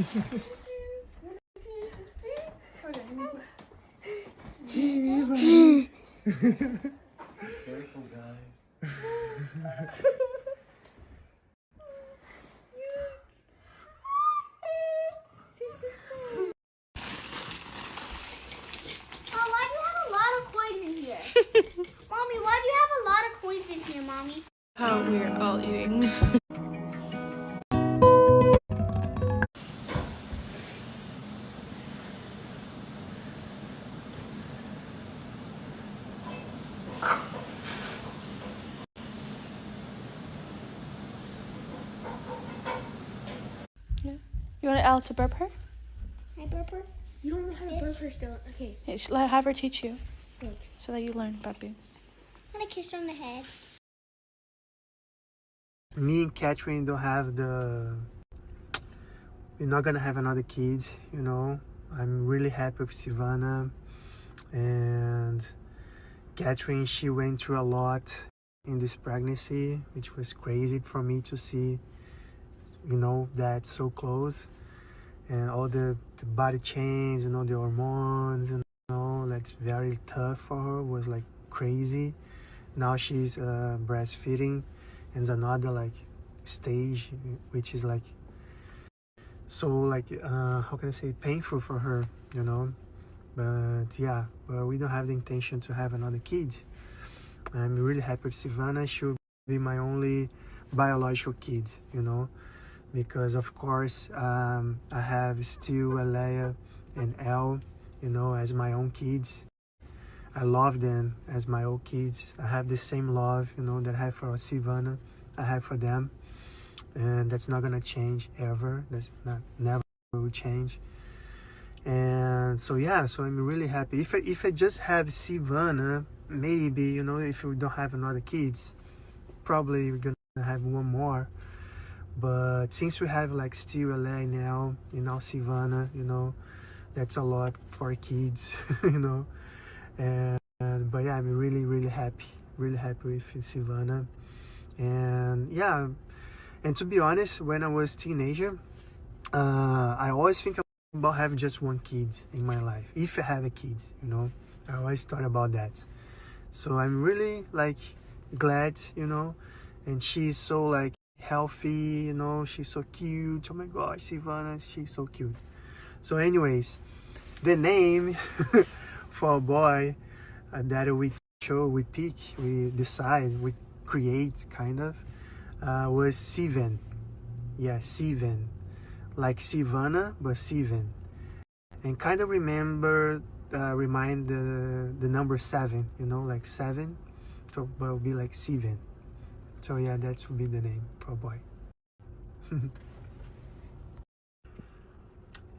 Careful, guys. Oh, why do you have a lot of coins in here? Mommy, why do you have a lot of coins in here, Mommy? How we're all eating. You want Elle to burp her? Can I burp her? You don't know how to burp her still. Okay. Have her teach you, Look. so that you learn burping. I'm gonna kiss her on the head. Me and Catherine don't have the... We're not gonna have another kid, you know. I'm really happy with Silvana. And Catherine, she went through a lot in this pregnancy, which was crazy for me to see, you know, that so close. And all the body change, you know, the hormones, you know, that's very tough for her, was like crazy. Now she's breastfeeding, and it's another like stage, which is like so like how can I say, painful for her, you know. But yeah, but we don't have the intention to have another kid. I'm really happy with Silvana. She'll be my only biological kid, you know, because of course I have still Alea and Elle, you know, as my own kids. I love them as my own kids. I have the same love, you know, that I have for Silvana, I have for them, and that's not gonna change ever. That's not, never will change. And so yeah, so I'm really happy. If I just have Silvana, maybe, you know, if we don't have another kids, probably we're gonna have one more. But since we have like still LA now, you know, Silvana, you know, that's a lot for kids, you know. And but yeah, I'm really happy with Silvana. And yeah, and to be honest, when I was teenager, I always think about having just one kid in my life. If I have a kid, you know, I always thought about that. So I'm really like glad, you know, and she's so like healthy, you know, she's so cute. Oh my gosh, Silvana, she's so cute. So anyways, the name for a boy that we pick, we decide, we create kind of, was Sivan. Yeah, Sivan. Like Silvana, but Sivan. And kind of remind the number 7, you know, like 7. So, but it'll be like Sivan. So yeah, that would be the name for a boy.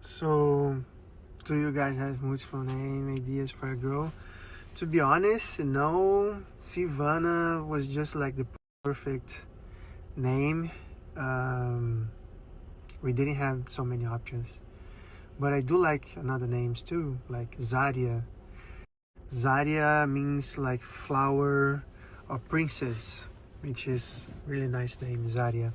So, do you guys have multiple name ideas for a girl? To be honest, no. Silvana was just like the perfect name. We didn't have so many options. But I do like another names too, like Zaria. Zaria means like flower or princess, which is really nice name, Zaria.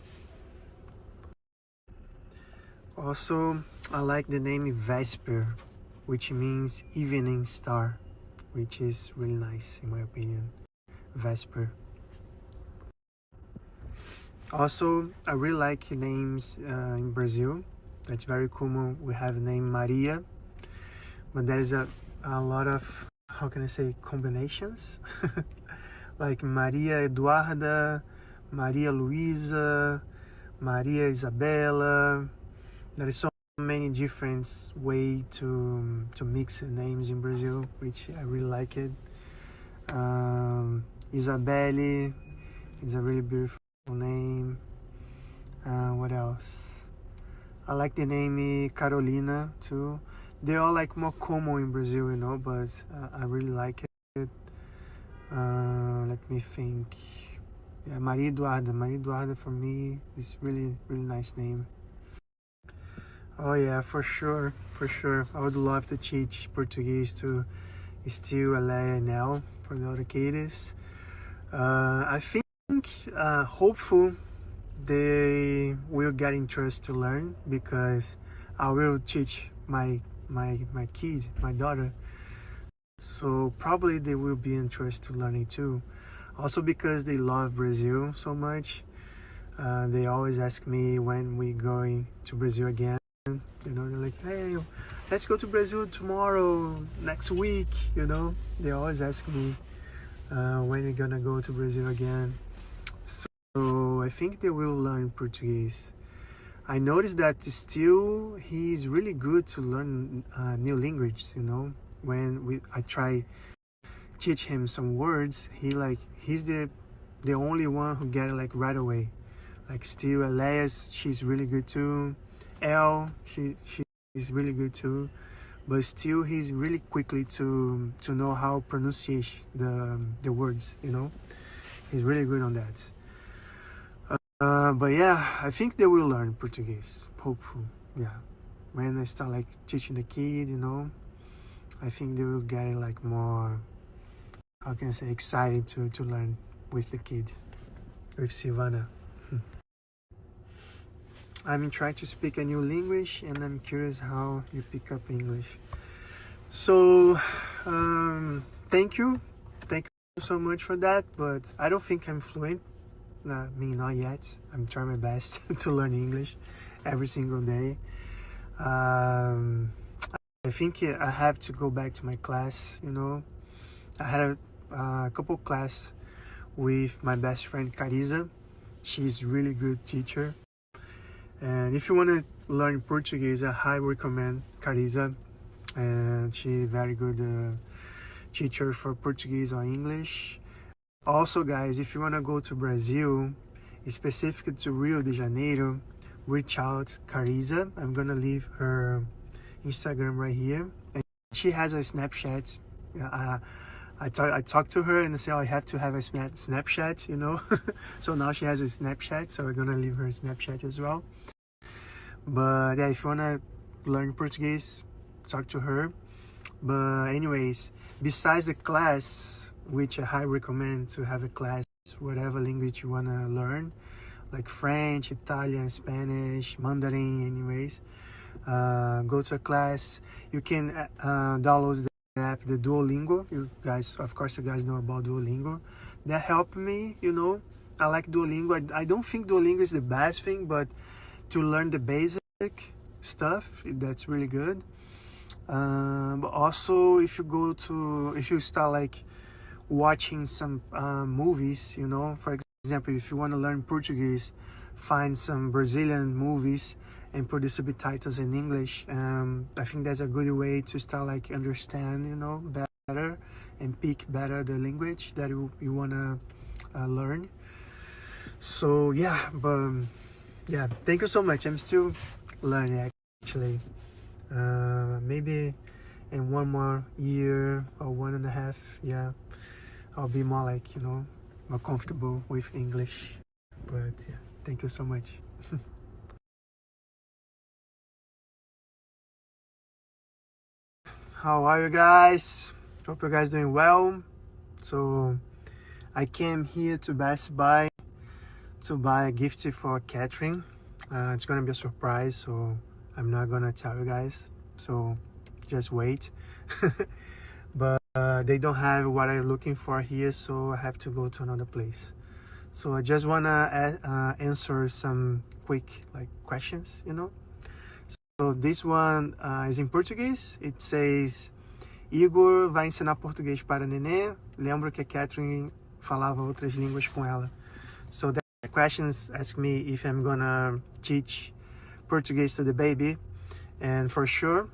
Also, I like the name Vesper, which means evening star, which is really nice in my opinion. Vesper. Also, I really like names in Brazil. That's very common. We have the name Maria, but there's a lot of, how can I say, combinations. Like Maria Eduarda, Maria Luisa, Maria Isabella. There is so many different way to mix names in Brazil, which I really like it. Isabelle is a really beautiful name. What else? I like the name Carolina too. They're all like more common in Brazil, you know, but I really like it. Let me think. Yeah, Maria Eduarda. Maria Eduarda for me is really nice name. Oh yeah, for sure. I would love to teach Portuguese to Steel, Alea, and Elle for the other kids. I think hopeful they will get interest to learn, because I will teach my kid, my daughter. So probably they will be interested to learning too. Also because they love Brazil so much. They always ask me when we going to Brazil again. You know, they're like, hey, let's go to Brazil tomorrow, next week. You know, they always ask me when we're gonna go to Brazil again. So I think they will learn Portuguese. I noticed that still he's really good to learn new languages. You know, when I try teach him some words, he's the only one who get it like right away. Like still Elias, she's really good too. Elle, she's really good too. But still he's really quickly to know how pronunciate the words, you know. He's really good on that. But yeah, I think they will learn Portuguese. Hopeful. Yeah. When I start like teaching the kid, you know, I think they will get like more, how can I say, excited to learn with the kid, with Silvana. I'm trying to speak a new language and I'm curious how you pick up English. So, thank you so much for that, but I don't think I'm fluent. I mean, not yet. I'm trying my best to learn English every single day. I think I have to go back to my class, you know. I had a couple class with my best friend Carisa. She's really good teacher. And if you want to learn Portuguese, I highly recommend Carisa. And she's very good teacher for Portuguese or English. Also, guys, if you want to go to Brazil, specifically to Rio de Janeiro, reach out Carisa. I'm going to leave her Instagram right here. And she has a Snapchat. I talked to her and I said, oh, I have to have a Snapchat, you know. So now she has a Snapchat, so we're gonna leave her Snapchat as well. But yeah, if you wanna learn Portuguese, talk to her. But anyways, besides the class, which I highly recommend to have a class, whatever language you wanna learn, like French, Italian, Spanish, Mandarin, anyways, go to a class. You can download the app, the Duolingo. You guys know about Duolingo. That helped me, you know. I like Duolingo. I don't think Duolingo is the best thing, but to learn the basic stuff, that's really good. But also, if you start like watching some movies, you know, for example, if you want to learn Portuguese, find some Brazilian movies and put the subtitles in English. I think that's a good way to start like understand, you know, better and pick better the language that you want to learn. So yeah, but yeah, thank you so much. I'm still learning actually. Maybe in 1 more year or 1.5, yeah, I'll be more like, you know, more comfortable with English. But yeah, thank you so much. How are you guys? Hope you guys doing well. So I came here to Best Buy to buy a gift for Catherine. It's gonna be a surprise, so I'm not gonna tell you guys, so just wait. But they don't have what I'm looking for here, so I have to go to another place. So I just wanna answer some quick like questions, you know. So this one is in Portuguese. It says, Igor vai ensinar português para nenê. Lembro que a Catherine falava outras línguas com ela. So the questions ask me if I'm gonna teach Portuguese to the baby, and for sure,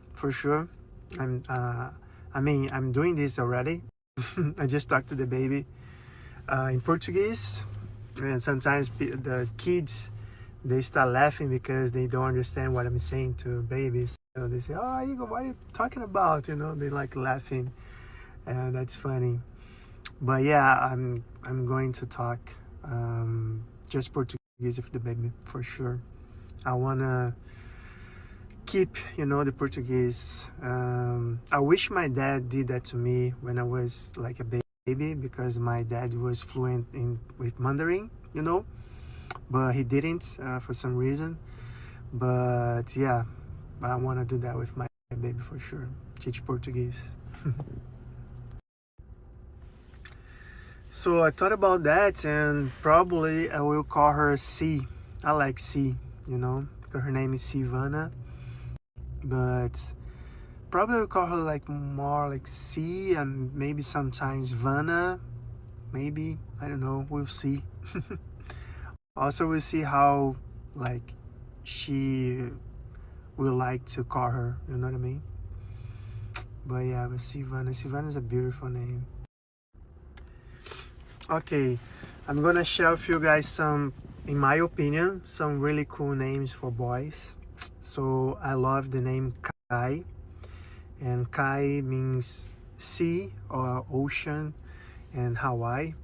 I'm doing this already. I just talked to the baby in Portuguese, and sometimes the kids, they start laughing because they don't understand what I'm saying to babies. So they say, oh, Igor, what are you talking about? You know, they like laughing, and that's funny. But yeah, I'm going to talk just Portuguese with the baby for sure. I wanna keep, you know, the Portuguese. I wish my dad did that to me when I was like a baby, because my dad was fluent with Mandarin, you know, but he didn't for some reason. But yeah, But I want to do that with my baby for sure. Teach Portuguese. So I thought about that, and probably I will call her C. I like C, you know, because her name is Silvana. But probably I'll call her like more like C, and maybe sometimes Vana. Maybe, I don't know, we'll see. Also, we'll see how like she will like to call her, you know what I mean? But yeah, but Silvana is a beautiful name. Okay, I'm gonna share with you guys some, in my opinion, some really cool names for boys. So I love the name Kai, and Kai means sea or ocean in Hawaii.